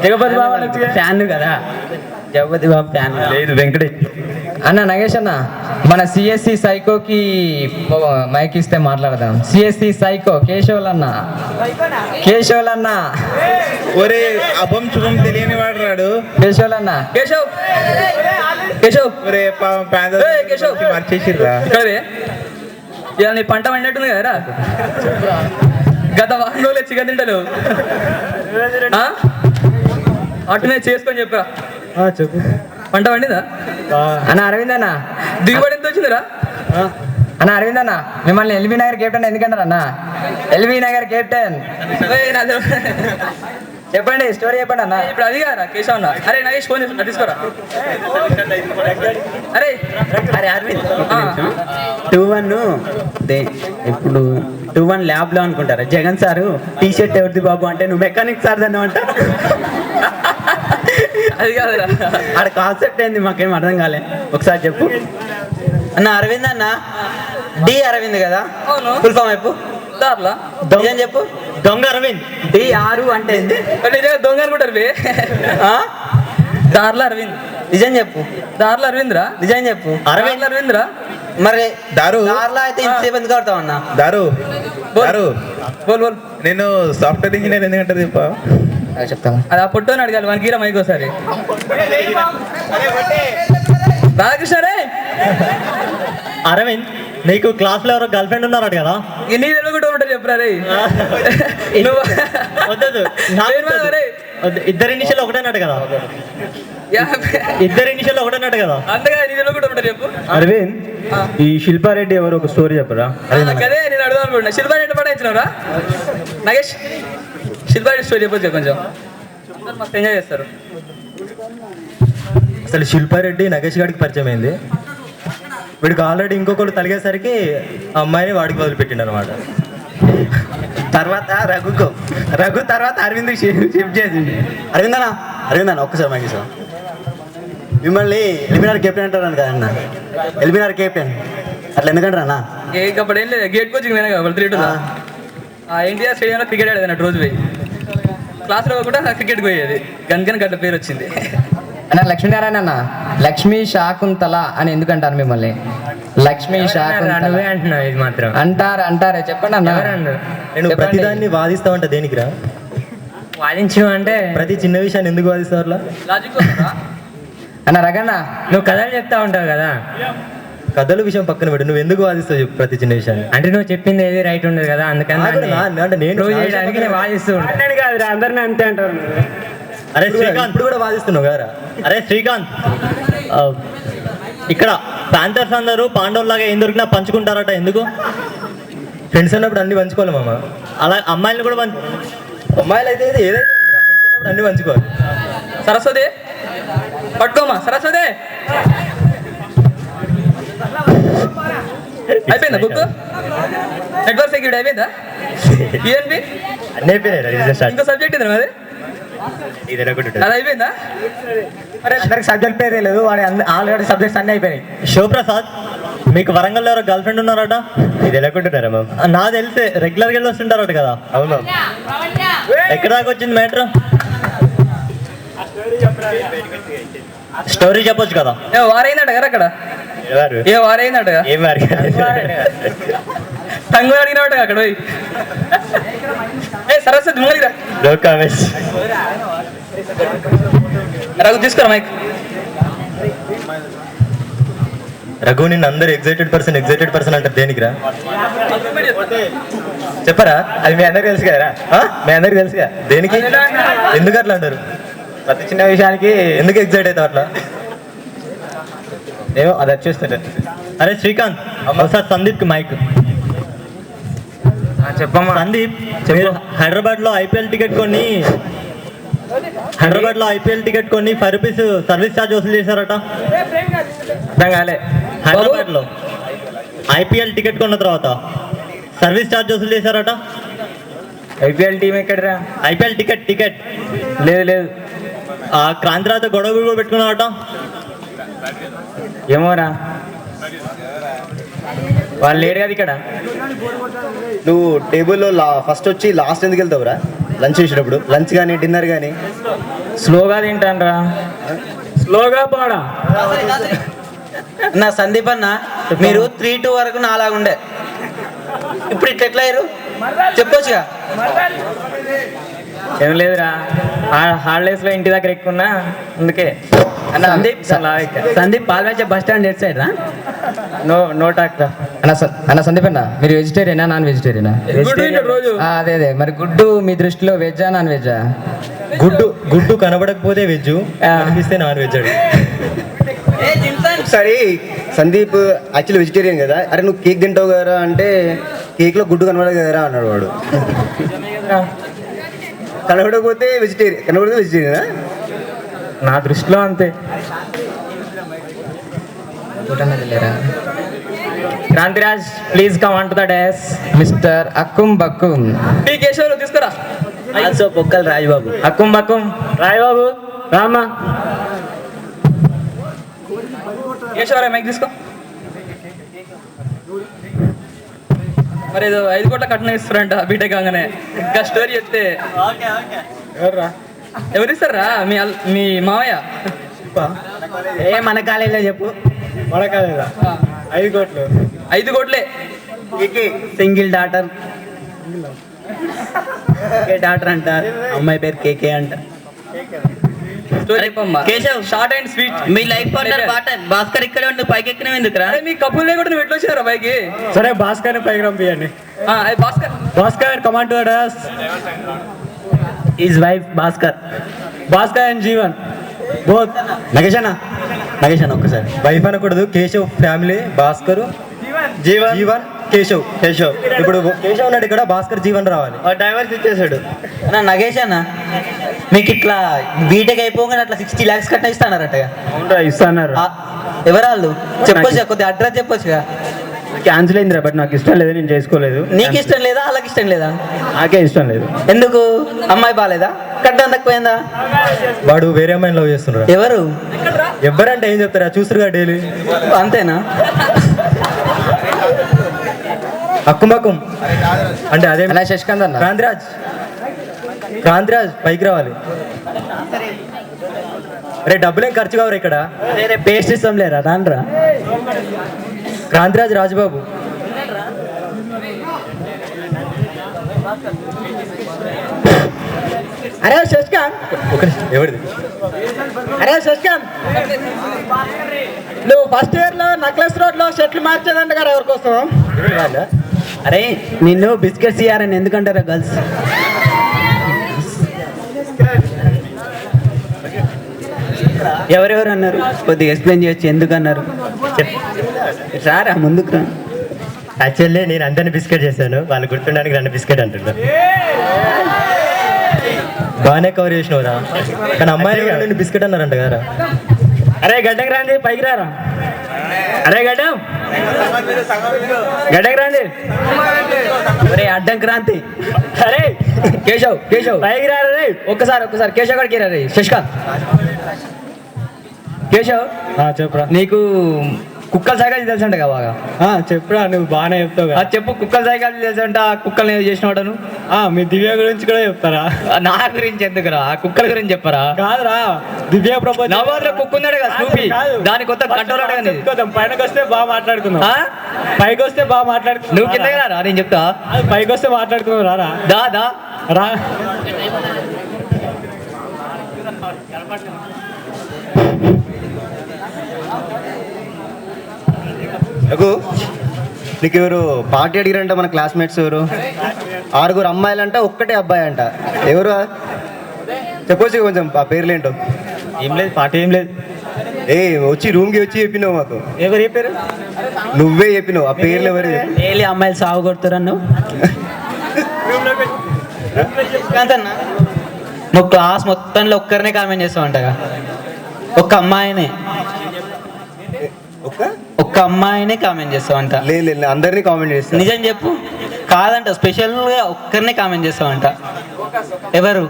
జగపతి బాబు fan కదా, జగపతి బాబు fan లేదు వెంకటేష్ అన్న. నగేష్ అన్న, మన సిఎస్సి సైకోకి మైక్ ఇస్తే మాట్లాడదాం. సిఎస్సి సైకో కేశవులన్న, కేశవులన్న ఒరే అభం శుభం తెలియని వాడు రాడు. కేశవులన్న, కేశవ్ కేశవ్ ఒరే కేశవ్ మర్చేసిర్రా. ఇవాళ నీ పంట పండినట్టుంది కదరా. గత వారం రోజులే చికెన్ తింటలేవు. అటునే చేసుకొని చెప్పరా. చెప్పు. పంట పండిందా అన్న అరవింద్ అన్న? దిగుబడి ఎంత వచ్చిందిరా అన్న అరవింద్ అన్న, మిమ్మల్ని ఎల్బీ నగర్ కెప్టెన్ ఎందుకంటారు అన్న? ఎల్బీ నగర్ కెప్టెన్ చెప్పండి, స్టోరీ చెప్పండి అన్న. ఇప్పుడు అది కారా కేశవ్ అన్న. అరే నగేష్ ఫోన్ తీసుకోరా. అరే అరే అరవింద్ 2-1 ఇప్పుడు 2-1 ల్యాబ్ లో అనుకుంటారా? జగన్ సారు టీ షర్ట్ ఎవరిది బాబు అంటే నువ్వు మెకానిక్ సార్ దాన్ని అంట. అది కాదురా, ఆడ కాన్సెప్ట్ ఏంది మాకేం అర్థం కాలే, ఒకసారి చెప్పు అన్న. అరవింద్ అన్న, డి అరవింద్ కదా, అవును. ఫుల్ ఫామ్ చెప్పు. దార్లా దొంగ చెప్పు. దొంగ అరవింద్. డి ఆరు అంటే ఏంది? దొంగ అనుకుంటారు బే. దార్లా అరవింద్. నిజం చెప్పు. దార్లా అరవింద్రా. నిజం చెప్పు. అరవింద్ అరవింద్రా. మరి దారు దారిలో అయితే ఇంతసేపు ఎందుకు ఆడతావు అన్న? దారు దారు బోల్ బోల్. నేను సాఫ్ట్వేర్ ఇంజనీర్ ఎందుకంటే చెప్ప చెప్తాను. అది ఆ పొట్టని అడగాలి, మనకి మైక్ ఒకసారి. రాధాకృష్ణ రే. అరవింద్, నీకు క్లాస్ లో ఎవరో గర్ల్ ఫ్రెండ్ ఉన్నారు కదా? నీ తెలుగు కూడా ఉంటారు చెప్పురా రే. ఇద్దరు ఇనిషియల్ ఒకటేనట్టు కదా? ఇద్దరు ఇనిషియల్ ఒకటేనట్టు కదా? అంతగా నీ తెలుగు కూడా ఉంటారు చెప్పు. అరవింద్, ఈ శిల్పారెడ్డి ఎవరు ఒక స్టోరీ చెప్పరా? అదే నేను అడుగుదాం అనుకుంటున్నా. శిల్పారెడ్డి పడ ఇచ్చినవరా నగేష్? శిల్పారెడ్డి స్టోరీ చెప్పొచ్చు కొంచెం, మస్తు ఎంజాయ్ చేస్తారు. అసలు శిల్పారెడ్డి నగేష్ గారికి పరిచయం అయింది. వీడికి ఆల్రెడీ ఇంకొకరు తలిగేసరికి ఆ అమ్మాయిని వాడికి వదిలిపెట్టిండు అనమాట. తర్వాత రఘు తర్వాత అరవింద్ షిఫ్ట్ చేసింది. అరవింద్ ఒక్కసారి మాకు సార్, మిమ్మల్ని ఎల్బీఆర్ కెప్టెన్ అంటారు కదా అన్న? ఎల్బీఆర్ కెప్టెన్ అట్లా ఎందుకంటారు అన్న? అప్పుడు ఏం లేదు, గేట్ కోచింగ్ పోయినా కదా 3 ఎన్టీఆర్ స్టేడియంలో క్రికెట్ ఆడేది అన్నట్టు. రోజు పోయి క్లాస్లో కూడా క్రికెట్ పోయేది, గన్కన్ గట్ల పేరు వచ్చింది అన్న. లక్ష్మీనారాయణ అన్న, లక్ష్మీ శాకుంతల అని ఎందుకంటారు మిమ్మల్ని? లక్ష్మీ శాకుంతల అంటున్నావు, ఇది మాత్రం అంటారే చెప్పండి అన్న. నేను ప్రతిదాన్ని వాదిస్తావంట దేనికిరా? వాదించు అంటే ప్రతి చిన్న విషయాన్ని ఎందుకు వాదిస్తావు? లాజిక్ అన్న. రగన్న, నువ్వు కథలు చెప్తా ఉంటావు కదా, కథల విషయం పక్కన పెట్టు, నువ్వు ఎందుకు వాదిస్తావు చెప్పు ప్రతి చిన్న విషయాన్ని? అంటే నువ్వు చెప్పింది ఏది రైట్ ఉండదు కదా, అందుకని అంటే నేను వాదిస్తూ ఉంటాను. అందరినీ అంతే అంటారు. అరే శ్రీకాంత్, ఇప్పుడు కూడా వాదిస్తున్నావు కదరా? అరే శ్రీకాంత్, ఇక్కడ ప్యాంథర్స్ అందరూ పాండవులాగా ఏం దొరికినా పంచుకుంటారట, ఎందుకు? ఫ్రెండ్స్ అన్నప్పుడు అన్ని పంచుకోవాలి మామ. అలా అమ్మాయిలు కూడా అమ్మాయిలు అయితే ఏదైతే ఫ్రెండ్స్ అన్నప్పుడు అన్ని పంచుకోవాలి. సరస్వతి పట్టుకోమా. సరస్వతి అయిపోయిందా బుక్? నెట్వర్క్ సెక్యూరిటీ అయిపోయిందా? పిఎన్పి అన్నీ అయిపోయినాయి. ఇంకో సబ్జెక్ట్ ఇది మరి, అది అయిపోయిందా? అందరికి సబ్జెక్ట్ పేరు లేదు, వాడి ఆల్రెడీ సబ్జెక్ట్స్ అన్నీ అయిపోయినాయి. శివప్రసాద్, మీకు వరంగల్లో ఎవరో గర్ల్ ఫ్రెండ్ ఉన్నారట, ఇది ఎలాకుంటున్నారా మ్యామ్? నాకు తెలిసే రెగ్యులర్గా వెళ్ళి వస్తుంటారట కదా? అవును. ఎక్కడ దాకా వచ్చింది మ్యాటర్? స్టోరీ చెప్పొచ్చు కదా? వారైందట కదా అక్కడ? ఏ వారైందట? ఏం వారి టంగు అడిగినట అక్కడ పోయి. సరస్వతి ముంగలిరా. రఘు తీసుకురా మైక్. రఘు, నిన్ను అందరు ఎగ్జైటెడ్ పర్సన్ అంటారు దేనికిరా? చెప్పరా? అది మీ అందరికి తెలుసు కదరా? మీ అందరికి తెలుసు కదా. దేనికి? ఎందుకు అట్లా అంటారు? ప్రతి చిన్న విషయానికి ఎందుకు ఎగ్జైట్ అవుతావు అట్లా? ఏమో అది వచ్చేస్తుంటే. అరే శ్రీకాంత్, ఒకసారి సందీప్కి మైక్ చెప్పమ్మా. సందీప్, హైదరాబాద్లో ఐపీఎల్ టికెట్ కొని 5 రూపీస్ సర్వీస్ ఛార్జ్ వసూలు చేశారట. హైదరాబాద్లో ఐపీఎల్ టికెట్ కొన్న తర్వాత సర్వీస్ ఛార్జ్ వసూలు చేశారట. ఐపీఎల్ టీం ఎక్కడరా? ఐపీఎల్ టికెట్ లేదు. క్రాంతి రాత గొడవ కూడా పెట్టుకున్నారట. ఏమోరా, వాళ్ళు లేడు కదా ఇక్కడ. నువ్వు టేబుల్లో ఫస్ట్ వచ్చి లాస్ట్ ఎందుకు వెళ్తావురా? లంచ్ చేసేటప్పుడు, లంచ్ కానీ డిన్నర్ కానీ స్లోగా తింటానరా. స్లోగా పాడా. నా సందీప్ అన్న మీరు 3-2 వరకు నాలాగుండే, ఇప్పుడు ఇట్లా ఎట్లా అయ్యారు చెప్పొచ్చుగా. ఏం లేదురా, హాలిడేస్ లో ఇంటి దగ్గర ఎక్కున్నా అందుకే. Sandeep Palvancha bus stand at side రా. నో టాక్ రా. అన్న సందీప్ అన్న, మీరు వెజిటేరియనా నాన్ వెజిటేరియనా? రోజు అదే అదే, మరి గుడ్డు మీ దృష్టిలో వెజ్జా నాన్ వెజ్జా? గుడ్డు కనబడకపోతే వెజ్, కనిపిస్తే నాన్ వెజ్ అడి. ఒకసారి సందీప్ యాక్చువల్లీ వెజిటేరియన్ కదా, అరే నువ్వు కేక్ తింటావు కదరా అంటే కేక్లో గుడ్డు కనబడదు కదరా అన్నాడు వాడు. కనబడకపోతే వెజిటేరియనా? నా దృష్టిలో అంతే. Kranthiraj please come on to the dais. Mister Akkum Bakkum. T Keshavulu తీసుకురా. ఆల్సో పొక్కల్ రాజబాబు. అక్కుం బక్కుం రాయబాబు రామా. కేశవరావు మైక్ తీసుకో. మరి ఏదో 5 కోట్ల కట్నం ఇస్తారంట బీటెక్ కాగానే. ఇంకా స్టోరీ చెప్తే ఎవరు ఇస్తారా? మీ మావయ్య. మన కాలేజీలో చెప్పు. మన కాలేదా? 5 కోట్లు. 5 కోట్లే. సింగిల్ డాటర్ అంట, అమ్మాయి పేరు కేకే అంట. స్టోరీ చెప్పమ్మా. Keshav, short and sweet. Me life partner Bhaskar ఇక్కడే ఉండి పైకి ఎక్కిన ఎందుకురా? మీ కపుల్ కూడా నువ్వు ఎట్లా వచ్చారా పైకి? సరే భాస్కర్ పైకి రంపియండి. Bhaskar Bhaskar come on to dais. Is wife Bhaskar. Bhaskar and Jeevan both. Nagesh అన్న ఒక్కసారి. వైఫ్ అనకూడదు, కేశవ్ ఫ్యామిలీ. భాస్కర్ జీవన్ కేశవ్. ఇప్పుడు కేశవ్ ఉన్నాడు ఇక్కడ, భాస్కర్ జీవన్ రావాలి. డైవర్స్ ఇచ్చేసాడు. అన్న నగేష్ అన్న, మీకు ఇట్లా బీటెక్ అయిపోగానే అట్లా 60 lakhs కట్ట ఇస్తానారట. అవునరా, ఇస్తాన్నారు. ఎవరాళ్ళు చెప్పొచ్చుగా, కొద్దిగా అడ్రస్ చెప్పొచ్చుగా. క్యాన్సిల్ అయిందిరా, బట్ నాకు ఇష్టం లేదు, నేను చేసుకోలేదు. నీకు ఇష్టం లేదా వాళ్ళకి ఇష్టం లేదా? నాకే ఇష్టం లేదు. ఎందుకు? అమ్మాయి బాగాలేదా? కట్టం తక్కువైందా? వాడు వేరే అమ్మాయిని లవ్ చేస్తున్నాడు. ఎవరు? ఎవరంటే ఏం చెప్తారా, చూస్తురుగా డైలీ. అంతేనా? అక్కుమక్కుం అంటే అదే. అలా శశికాంత్ అన్న. క్రాంతిరాజ్ పైకి రావాలి. రే డబ్బులేం ఖర్చు కావరు ఇక్కడ. వేరే పేస్ట్ ఇస్తాం లేరా, రానరా. క్రాంతిరాజ్ రాజుబాబు. అరే శశికాంత్, ఎవరిది? అరే శశికాంత్, నువ్వు ఫస్ట్ ఇయర్ లో నక్లెస్ రోడ్ లో షర్ట్లు మార్చేదంట కదా ఎవరికోసం? అరే నిన్ను బిస్కెట్స్ ఇయ్యారని ఎందుకంటారా గర్ల్స్? ఎవరెవరు అన్నారు? కొద్దిగా ఎక్స్ప్లెయిన్ చేయొచ్చు, ఎందుకు అన్నారు? సారా ముందుకు రా. యాక్చువల్లీ నేను అందరిని బిస్కెట్ చేశాను, వాళ్ళు గుర్తుండడానికి నన్ను బిస్కెట్ అంటున్నారు. బాగానే కవర్ చేసినవురా, కానీ అమ్మాయిలు నేను బిస్కెట్ అన్నారంట కదా. అరే గడ్డకి రాండి, పైకి రారా. అరే గడ్డం రాండి. అరే అడ్డం క్రాంతి. అరే కేశవ్ పైకి రారా రే. ఒక్కసారి కేశవ్ గడికి రా రే. శశికాంత్, కేశవ్ చెప్పురా. నీకు కుక్కల సైకాలజీ తెలుసంట కదా బాగా. చెప్పురా, నువ్వు బాగానే చెప్తావు. అది చెప్పు. కుక్కల సైకాలజీ తెలుసంట, కుక్కలు ఏదో చేసినవాడను. మీ దివ్య గురించి కూడా చెప్తారా? నా గురించి ఎందుకురా, కుక్కల గురించి చెప్పరా. కాదురా, దివ్య ప్రపోజ్. నవాద్లో కుక్క ఉందాడు కదా స్నూపీ, దాని కొత్త కంట్రోల్ అడగని. పైనకి వస్తే బాగా మాట్లాడుకుందాం. పైకి వస్తే బాగా మాట్లాడుకుందాం. నువ్వు కిందకి రా, నేను చెప్తా. పైకి వస్తే మాట్లాడుకుందాం. రారా దా రా. నీకు ఎవరు పార్టీ అడిగారంట? మన క్లాస్మేట్స్ ఎవరు? 6 అమ్మాయిలంట, ఒక్కటే అబ్బాయి అంట. ఎవరు చెప్పొచ్చు కొంచెం ఆ పేర్లేంటో? ఏం లేదు, పార్టీ ఏం లేదు. వచ్చి రూమ్కి వచ్చి చెప్పినావు మాకు. ఎవరు చెప్పారు? నువ్వే చెప్పినావు. ఆ పేర్లు ఎవరు? డైలీ అమ్మాయిలు సాగు కొడుతురన్ను. నువ్వు క్లాస్ మొత్తంలో ఒక్కరినే కామెంట్ చేస్తావంటగా. ఒక్క అమ్మాయినే కామెంట్ చేస్తావంట. లేదు, అందరినీ కామెంట్ చేస్తా. నిజం చెప్పు. కాదంట, స్పెషల్గా ఒక్కరినే కామెంట్ చేస్తావంట. ఎవరు?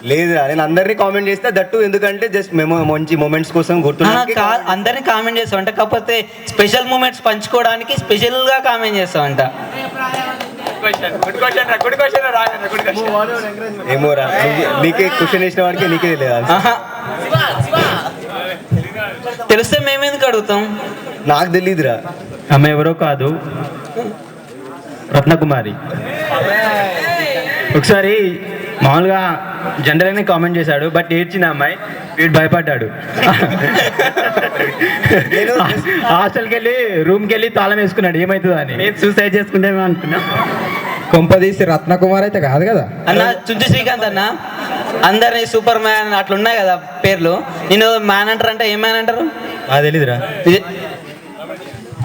లేదురా, నేను అందరినీ కామెంట్ చేస్తా. దట్టు ఎందుకంటే జస్ట్ మేము మంచి మూమెంట్స్ కోసం అందరినీ కామెంట్ చేస్తావంట, కాకపోతే స్పెషల్ మూమెంట్స్ పంచుకోవడానికి స్పెషల్గా కామెంట్ చేస్తావంట. ఏమోరా నీకే క్వశ్చన్ వేసిన వాడికి నీకే తెలియదు. తెలిస్తే మేమెందుకు అడుగుతాం? నాకు తెలియదురా. ఆమె ఎవరో కాదు, రత్నకుమారి. ఒకసారి మామూలుగా జనరల్గానే కామెంట్ చేశాడు, బట్ ఏడ్చిన అమ్మాయి, వీడు భయపడ్డాడు. హాస్టల్కి వెళ్ళి రూమ్కి వెళ్ళి తాళం వేసుకున్నాడు ఏమవుతుందో అని. నేను సూసైడ్ చేసుకుంటేమో అనుకున్నా. కొంపదీసి రత్నకుమార్ అయితే కాదు కదా. అన్న చుంచు శ్రీకాంత్ అన్న, అందరినీ సూపర్ మ్యాన్ అట్లా ఉన్నాయి కదా పేర్లు, నేను మ్యాన్ అంటారంటే ఏం మ్యాన్ అంటారు? నాకు తెలీదురా.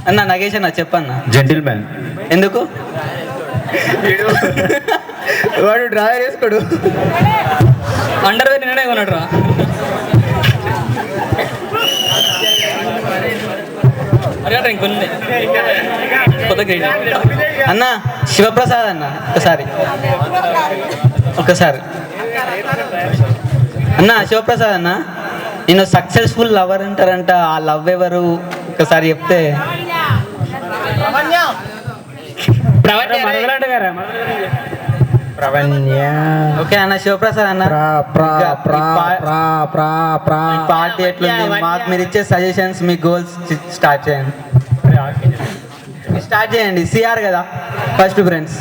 అన్న నగేష్ అన్న చెప్పన్న. Gentle man. ఎందుకు? వాడు డ్రాయర్ వేసుకోడు. అండర్వేర్ నిన్నే కొన్నాడు రా. అన్న శివప్రసాద్ అన్న ఒకసారి అన్న శివప్రసాద్ అన్న, నేను సక్సెస్ఫుల్ లవర్ అంటారంట, ఆ లవ్ ఎవరు ఒకసారి చెప్తే. ఓకే అన్న శివప్రసాద్ అన్న, పార్టీ ఎట్లుంది, మాకు మీరు ఇచ్చే సజెషన్స్, మీ గోల్స్ స్టార్ట్ చేయండి. సిఆర్ కదా ఫస్ట్ ఫ్రెండ్స్.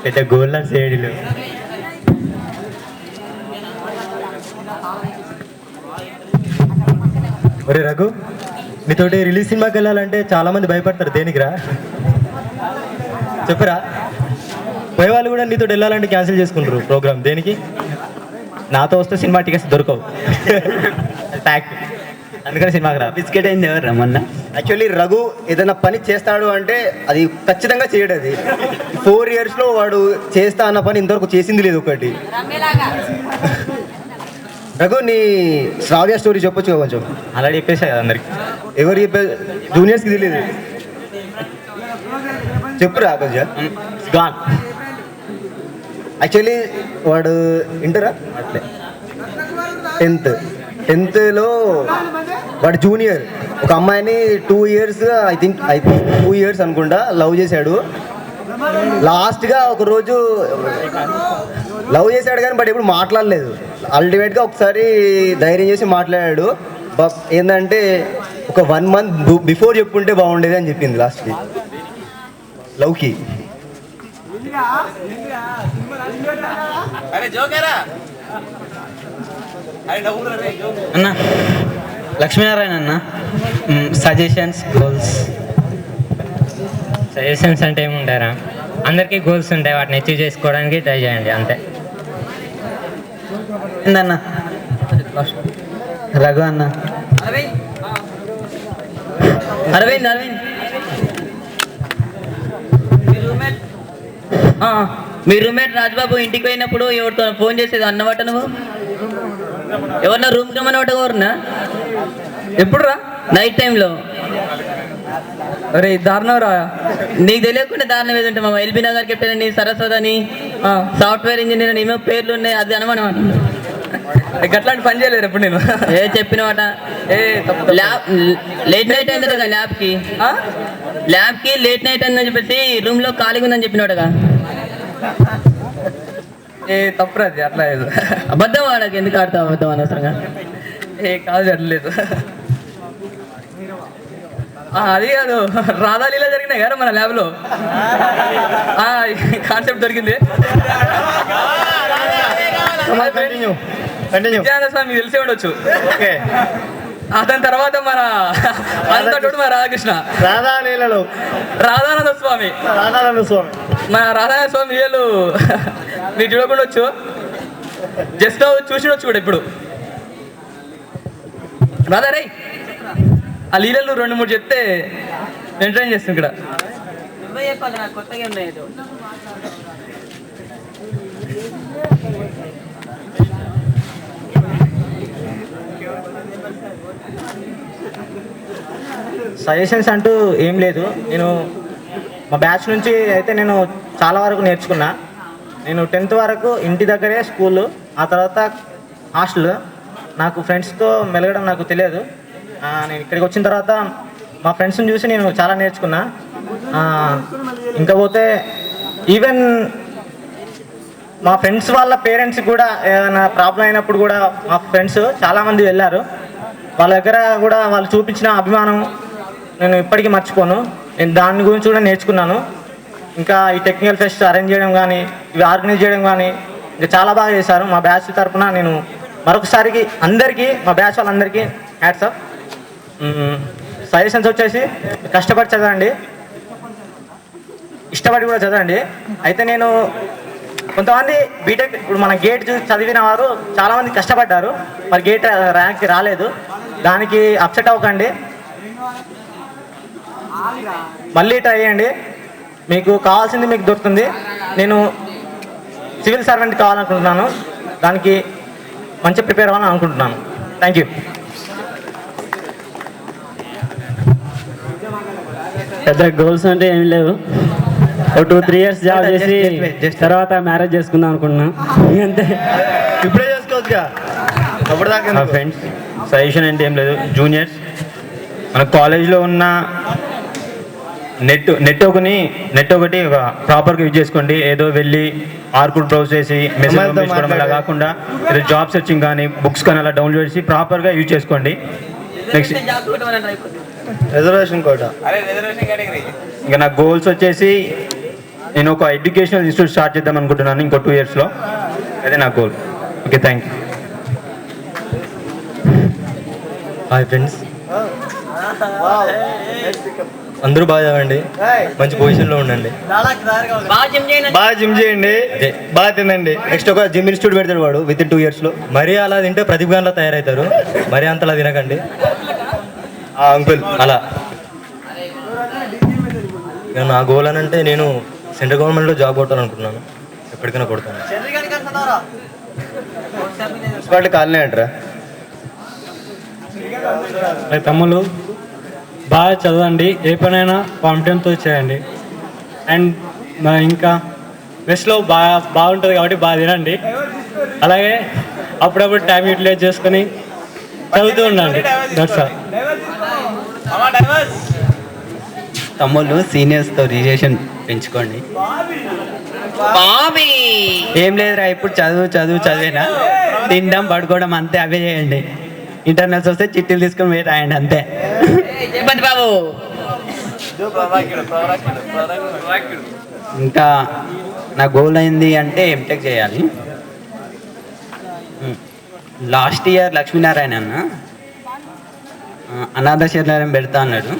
పెద్ద గోల్డ్ సేడిలు. ఒరే రఘు, నీతోటి రిలీజ్ సినిమాకి వెళ్ళాలంటే చాలా మంది భయపడతారు. దేనికిరా చెప్పురా. పోయే వాళ్ళు కూడా నీతో వెళ్ళాలంటే క్యాన్సిల్ చేసుకుంటారు ప్రోగ్రామ్. దేనికి? నాతో వస్తే సినిమా టికెట్స్ దొరకవు. అందుకని సినిమాకి రా. బిస్కెట్ అయింది ఎవరు మొన్న? యాక్చువల్లీ రఘు ఏదైనా పని చేస్తాడు అంటే అది ఖచ్చితంగా చేయడు. అది 4 yearsలో వాడు చేస్తా అన్న పని ఇంతవరకు చేసింది లేదు ఒకటి. రఘు నీ శ్రావ్య స్టోరీ చెప్పొచ్చు కొంచెం. అలా చెప్పేసా కదా అందరికి. ఎవరు చెప్పారు? జూనియర్స్కి తెలియదు. చెప్పురా కొంచెం. గాన్. యాక్చువల్లీ వాడు ఇంటరా అట్లే 10th వాడు జూనియర్ ఒక అమ్మాయిని 2 years ఐ థింక్ 2 years అనుకుంటా లవ్ చేశాడు. లాస్ట్గా ఒక రోజు లవ్ చేశాడు కానీ బట్ ఎప్పుడు మాట్లాడలేదు. అల్టిమేట్గా ఒకసారి ధైర్యం చేసి మాట్లాడాడు. ఏంటంటే ఒక 1 month బిఫోర్ చెప్పుంటే బాగుండేది అని చెప్పింది లాస్ట్కి లవ్కి. అన్న లక్ష్మీనారాయణ అన్న, సజెషన్స్, గోల్స్. సజెషన్స్ అంటే ఏముంటారా, అందరికీ గోల్స్ ఉంటాయి, వాటిని అచీవ్ చేసుకోవడానికి ట్రై చేయండి అంతే. ఏందన్న రఘు అన్న? అరవింద్ మీ రూమ్మేట్ రాజ్బాబు ఇంటికి పోయినప్పుడు ఎవరితో ఫోన్ చేసేది అన్నమాట? నువ్వు ఎవరన్నా రూమ్ రమ్మన్నమాట? ఎవరన్నా? ఎప్పుడు రా? నైట్ టైంలో. అరే దారుణం రా. నీకు తెలియకుండా దారుణం ఏది ఉంటా? మా ఎల్బీ నగర్ కెప్టెన్ అని, సరస్వతి అని, సాఫ్ట్వేర్ ఇంజనీర్ అని, ఏమో పేర్లు ఉన్నాయి. అది అనమాట. అట్లాంటి పని చేయలేరు ఎప్పుడు నేను. ఏ చెప్పినమాట? లేట్ నైట్ అయిందట ల్యాబ్కి లేట్ నైట్ అయిందని చెప్పేసి రూమ్ లో ఖాళీగా ఉందని చెప్పినట్టుగా. తప్పురా అది, అట్లా లేదు. అబద్ధం వాడకి ఎందుకు ఆడతావు అబద్ధం అనవసరంగా? కాదు అట్లేదు. అది కాదు, రాధాలీలా జరిగినాయి కదా మన ల్యాబ్లో. కాన్సెప్ట్ దొరికింది. స్వామి తెలిసే ఉండొచ్చు. అతని తర్వాత మన అంతటోడు మన రాధాకృష్ణ, రాధానంద స్వామి, మన రాధానంద స్వామి వీళ్ళు మీరు చూడకుండా వచ్చు, జస్ట్ చూసినొచ్చు కూడా. ఇప్పుడు రాధా రే ఆ లీలలు 2-3 చెప్తే ఎంటర్టైన్ చేస్తుంది ఇక్కడ. కొత్తగా ఉన్నాయి. సజెషన్స్ అంటూ ఏం లేదు. నేను మా బ్యాచ్ నుంచి అయితే నేను చాలా వరకు నేర్చుకున్నా. నేను 10th వరకు ఇంటి దగ్గరే స్కూలు, ఆ తర్వాత హాస్టల్. నాకు ఫ్రెండ్స్తో మెలగడం నాకు తెలియదు. నేను ఇక్కడికి వచ్చిన తర్వాత మా ఫ్రెండ్స్ని చూసి నేను చాలా నేర్చుకున్నా. ఇంకా పోతే ఈవెన్ మా ఫ్రెండ్స్ వాళ్ళ పేరెంట్స్ కూడా ఏదైనా ప్రాబ్లం అయినప్పుడు కూడా మా ఫ్రెండ్స్ చాలామంది వెళ్ళారు. వాళ్ళ దగ్గర కూడా వాళ్ళు చూపించిన అభిమానం నేను ఇప్పటికీ మర్చిపోను. నేను దాని గురించి కూడా నేర్చుకున్నాను. ఇంకా ఈ టెక్నికల్ ఫెస్ట్ అరేంజ్ చేయడం కానీ, ఇవి ఆర్గనైజ్ చేయడం కానీ ఇంకా చాలా బాగా చేశారు. మా బ్యాచ్ తరఫున నేను మరొకసారికి అందరికీ, మా బ్యాచ్ వాళ్ళందరికీ హ్యాట్స్ ఆఫ్. సజెషన్స్ వచ్చేసి కష్టపడి చదవండి, ఇష్టపడి కూడా చదవండి. అయితే నేను కొంతమంది బీటెక్ ఇప్పుడు మన గేట్ చూసి చదివిన వారు చాలామంది కష్టపడ్డారు, మరి గేట్ ర్యాంక్ రాలేదు. దానికి అప్సెట్ అవ్వకండి, మళ్ళీ ట్రై చేయండి. మీకు కావాల్సింది మీకు దొరుకుతుంది. నేను సివిల్ సర్వెంట్ కావాలనుకుంటున్నాను, దానికి మంచి ప్రిపేర్ అవ్వాలని అనుకుంటున్నాను. Thank you. పెద్ద గోల్స్ అంటే ఏమి లేవు. ఒక 2-3 years జాబ్ చేసి తర్వాత మ్యారేజ్ చేసుకుందాం అనుకుంటున్నాం, అంతే. ఇప్పుడే చేసుకోవచ్చుగా, అప్పటిదాకా నా ఫ్రెండ్స్ సజెషన్ అంటే ఏం లేదు. జూనియర్స్ మన కాలేజ్లో ఉన్న నెట్ ఒకటి ప్రాపర్గా యూజ్ చేసుకోండి. ఏదో వెళ్ళి ఆర్కుడ్ బ్రౌజ్ చేసి మెసేజ్ పంపించుకోవడం అలా కాకుండా ఏదో జాబ్ సెర్చింగ్ కానీ బుక్స్ కానీ అలా డౌన్లోడ్ చేసి ప్రాపర్గా యూజ్ చేసుకోండి. నెక్స్ట్ రిజర్వేషన్ కోట. ఇంకా నా గోల్స్ వచ్చేసి నేను ఒక ఎడ్యుకేషనల్ ఇన్స్టిట్యూట్ స్టార్ట్ చేద్దాం అనుకుంటున్నాను ఇంకో 2 yearsలో. అదే నా goal. Okay, thank you. Hi friends, అందరూ బాగా చదవండి, మంచి పొజిషన్లో ఉండండి, బాగా జిమ్ చేయండి, బాగా తినండి. నెక్స్ట్ ఒక జిమ్ ఇన్స్టిట్యూట్ పెడతాడు వాడు within 2 yearsలో. మరీ అలా తింటే ప్రతిభాన్లా తయారవుతారు, మరీ అంతలా తినకండి అంకుల్. అలా ఇక నా గోల్ అని అంటే నేను సెంట్రల్ గవర్నమెంట్లో జాబ్ కొట్టాలనుకుంటున్నాను, ఎప్పటికైనా కొడతాను. మున్సిపాలిటీ కాలనీ అంటారా? తమ్ముళ్ళు బాగా చదవండి, ఏ పనైనా కాన్ఫిడెన్స్తో చేయండి. అండ్ ఇంకా మెస్లో బాగుంటుంది కాబట్టి బాగా తినండి. అలాగే అప్పుడప్పుడు టైం యూటిలైజ్ చేసుకొని చదువుతూ ఉండండి. That's all. తమ్ముళ్ళు సీనియర్స్తో రిలేషన్ పెంచుకోండి. ఏం లేదురా, ఇప్పుడు చదివేనా, తినడం పడుకోవడం అంతే, అవే చేయండి. ఇంటర్నల్స్ వస్తే చిట్టీలు తీసుకొని పోయి రాయండి, అంతే. ఇంకా నా గోల్ అయింది అంటే ఎంటెక్ చేయాలి. లాస్ట్ ఇయర్ లక్ష్మీనారాయణ అన్న అనాథ శరణాలయం పెడతా అన్నాడు,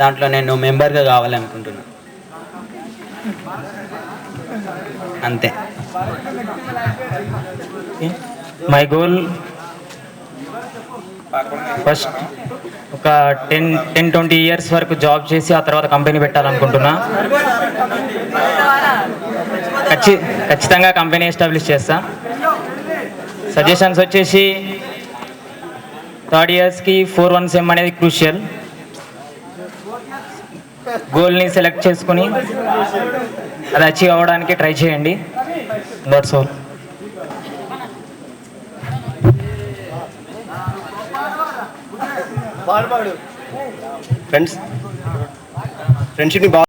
దాంట్లో నేను మెంబర్గా కావాలనుకుంటున్నాను, అంతే. మై గోల్ ఫస్ట్ ఒక 10-20 years వరకు జాబ్ చేసి ఆ తర్వాత కంపెనీ పెట్టాలనుకుంటున్నా. ఖచ్చితంగా కంపెనీ ఎస్టాబ్లిష్ చేస్తా. సజెషన్స్ వచ్చేసి 3rd yearsకి 4-1 సెమ్ అనేది క్రూషియల్. గోల్ని సెలెక్ట్ చేసుకుని అది అచీవ్ అవ్వడానికి ట్రై చేయండి. That's all. ఫ్రెండ్స్ని బాగా